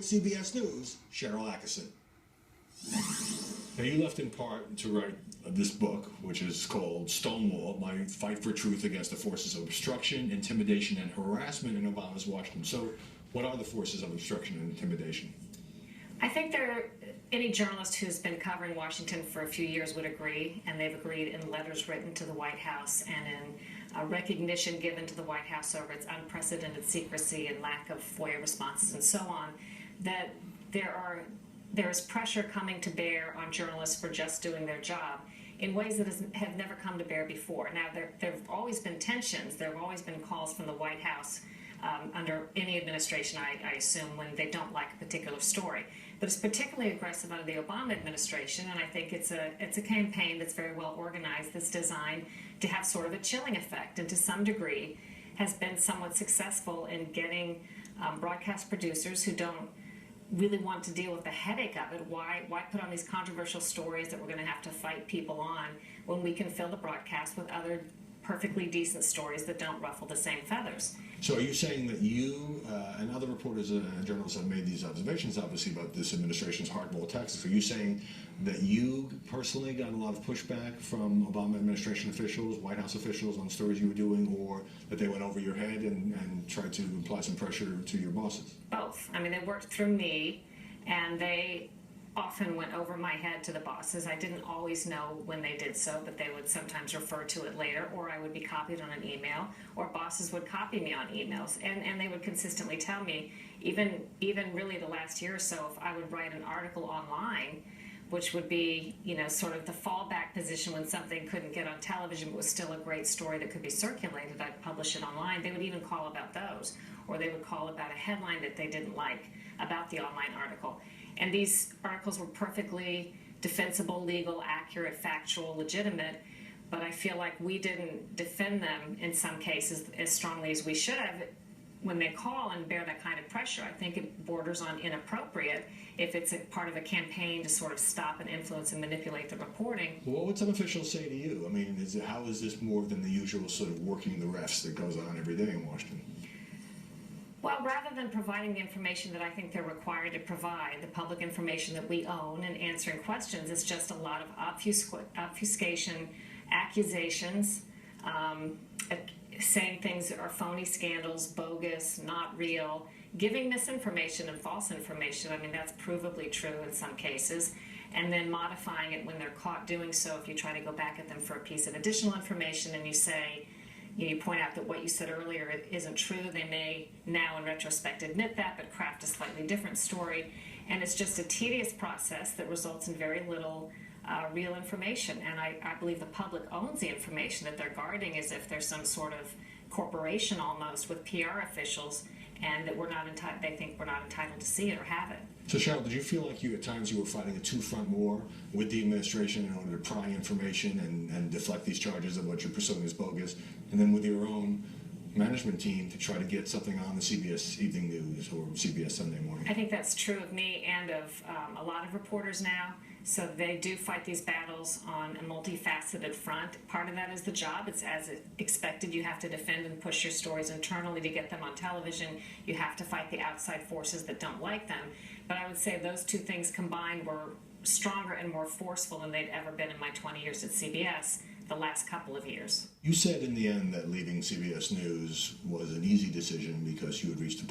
CBS News, Sharyl Attkison. Now, you left in part to write this book, which is called Stonewall, My Fight for Truth Against the Forces of Obstruction, Intimidation, and Harassment in Obama's Washington. So, what are the forces of obstruction and intimidation? I think any journalist who's been covering Washington for a few years would agree, and they've agreed in letters written to the White House and in recognition given to the White House over its unprecedented secrecy and lack of FOIA responses and so on, that there is pressure coming to bear on journalists for just doing their job in ways that have never come to bear before. Now, there have always been tensions. There have always been calls from the White House under any administration, I assume, when they don't like a particular story. But it's particularly aggressive under the Obama administration, and I think it's a campaign that's very well organized, that's designed to have sort of a chilling effect, and to some degree has been somewhat successful in getting broadcast producers who don't really want to deal with the headache of it. Why put on these controversial stories that we're going to have to fight people on when we can fill the broadcast with other perfectly decent stories that don't ruffle the same feathers? So are you saying that you and other reporters and journalists have made these observations, obviously, about this administration's hardball tactics? Are you saying that you personally got a lot of pushback from Obama administration officials, White House officials, on stories you were doing, or that they went over your head and tried to apply some pressure to your bosses? Both. I mean, they worked through me, and they often went over my head to the bosses. I didn't always know when they did so, but they would sometimes refer to it later, or I would be copied on an email, or bosses would copy me on emails, and they would consistently tell me, even really the last year or so, if I would write an article online, which would be, sort of the fallback position when something couldn't get on television but was still a great story that could be circulated, I'd publish it online. They would even call about those, or they would call about a headline that they didn't like about the online article. And these articles were perfectly defensible, legal, accurate, factual, legitimate, but I feel like we didn't defend them in some cases as strongly as we should have. When they call and bear that kind of pressure, I think it borders on inappropriate if it's a part of a campaign to sort of stop and influence and manipulate the reporting. Well, what would some officials say to you? I mean, how is this more than the usual sort of working the refs that goes on every day in Washington? Well, rather than providing the information that I think they're required to provide, the public information that we own, and answering questions, it's just a lot of obfuscation, accusations, saying things that are phony scandals, bogus, not real, giving misinformation and false information. I mean, that's provably true in some cases, and then modifying it when they're caught doing so. If you try to go back at them for a piece of additional information and you say, you point out that what you said earlier isn't true, they may now in retrospect admit that, but craft a slightly different story. And it's just a tedious process that results in very little real information. And I believe the public owns the information that they're guarding as if there's some sort of corporation almost with PR officials, and that they think we're not entitled to see it or have it. So, Sharyl, did you feel like at times you were fighting a two-front war with the administration in order to pry information and deflect these charges of what you're pursuing as bogus, and then with your own management team to try to get something on the CBS Evening News or CBS Sunday Morning? I think that's true of me and of a lot of reporters now. So they do fight these battles on a multifaceted front. Part of that is the job. It's as expected. You have to defend and push your stories internally to get them on television. You have to fight the outside forces that don't like them. But I would say those two things combined were stronger and more forceful than they'd ever been in my 20 years at CBS the last couple of years. You said in the end that leaving CBS News was an easy decision because you had reached a point